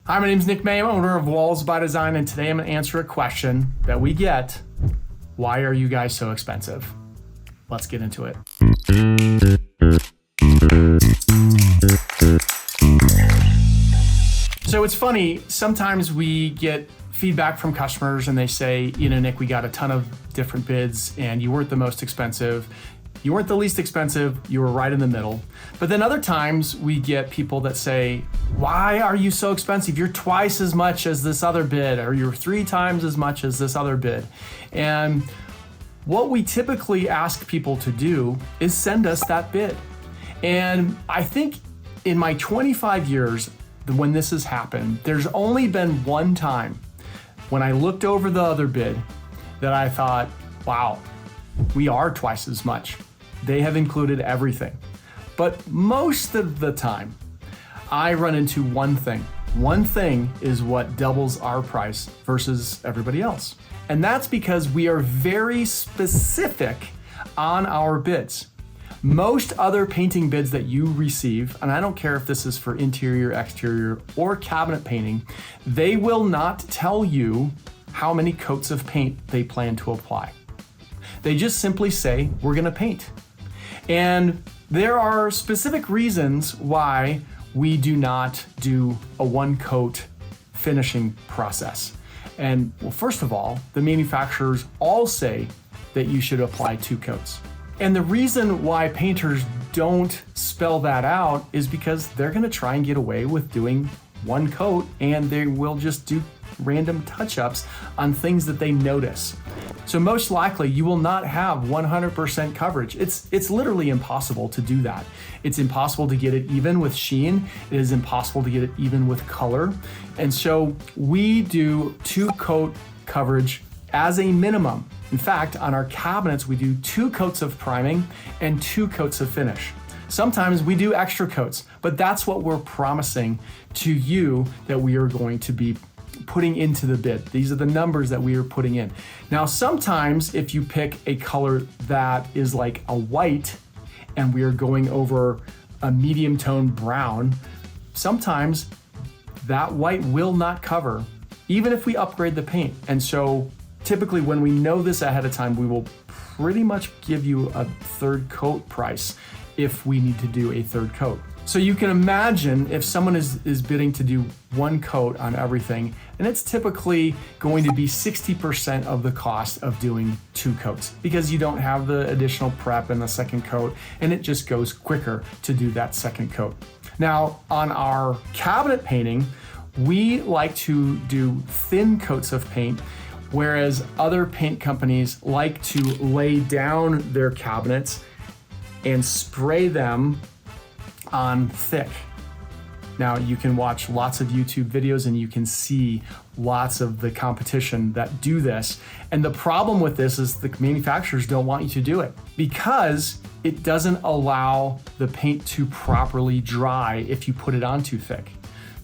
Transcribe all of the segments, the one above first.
Hi, my name is Nick May, owner of Walls by Design, and today I'm going to answer a question that we get. Why are you guys so expensive? Let's get into it. So it's funny, sometimes we get feedback from customers and they say, Nick, we got a ton of different bids and you weren't the most expensive. You weren't the least expensive, you were right in the middle. But then other times we get people that say, why are you so expensive? You're twice as much as this other bid, or you're 3 times as much as this other bid. And what we typically ask people to do is send us that bid. And I think in my 25 years when this has happened, there's only been one time when I looked over the other bid that I thought, wow, we are twice as much. They have included everything. But most of the time, I run into one thing. One thing is what doubles our price versus everybody else. And that's because we are very specific on our bids. Most other painting bids that you receive, and I don't care if this is for interior, exterior, or cabinet painting, they will not tell you how many coats of paint they plan to apply. They just simply say, we're gonna paint. And there are specific reasons why we do not do a 1-coat finishing process. And well, first of all, the manufacturers all say that you should apply 2 coats. And the reason why painters don't spell that out is because they're gonna try and get away with doing 1 coat, and they will just do random touch-ups on things that they notice. So most likely you will not have 100% coverage. It's literally impossible to do that. It's impossible to get it even with sheen. It is impossible to get it even with color. And so we do 2-coat coverage as a minimum. In fact, on our cabinets, we do 2 coats of priming and 2 coats of finish. Sometimes we do extra coats, but that's what we're promising to you that we are going to be putting into the bid. These are the numbers that we are putting in. Now, sometimes if you pick a color that is like a white and we are going over a medium tone brown, sometimes that white will not cover, even if we upgrade the paint. And so typically when we know this ahead of time, we will pretty much give you a 3rd coat price if we need to do a 3rd coat. So you can imagine if someone is bidding to do 1 coat on everything, and it's typically going to be 60% of the cost of doing 2 coats because you don't have the additional prep in the 2nd coat, and it just goes quicker to do that 2nd coat. Now, on our cabinet painting, we like to do thin coats of paint, whereas other paint companies like to lay down their cabinets and spray them on thick. Now you can watch lots of YouTube videos and you can see lots of the competition that do this. And the problem with this is the manufacturers don't want you to do it because it doesn't allow the paint to properly dry if you put it on too thick.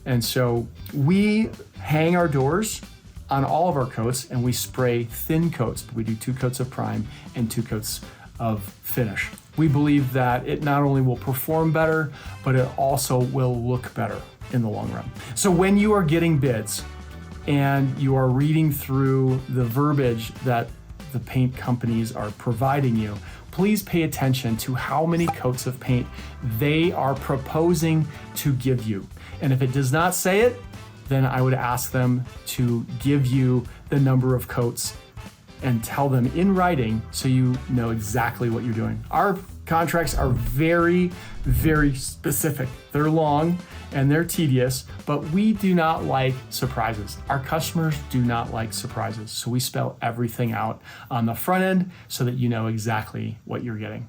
And so we hang our doors on all of our coats and we spray thin coats. We do 2 coats of prime and 2 coats of finish. We believe that it not only will perform better, but it also will look better in the long run. So when you are getting bids and you are reading through the verbiage that the paint companies are providing you, please pay attention to how many coats of paint they are proposing to give you. And if it does not say it, then I would ask them to give you the number of coats and tell them in writing so you know exactly what you're doing. Our contracts are very, very specific. They're long and they're tedious, but we do not like surprises. Our customers do not like surprises. So we spell everything out on the front end so that you know exactly what you're getting.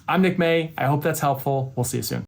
I'm Nick May. I hope that's helpful. We'll see you soon.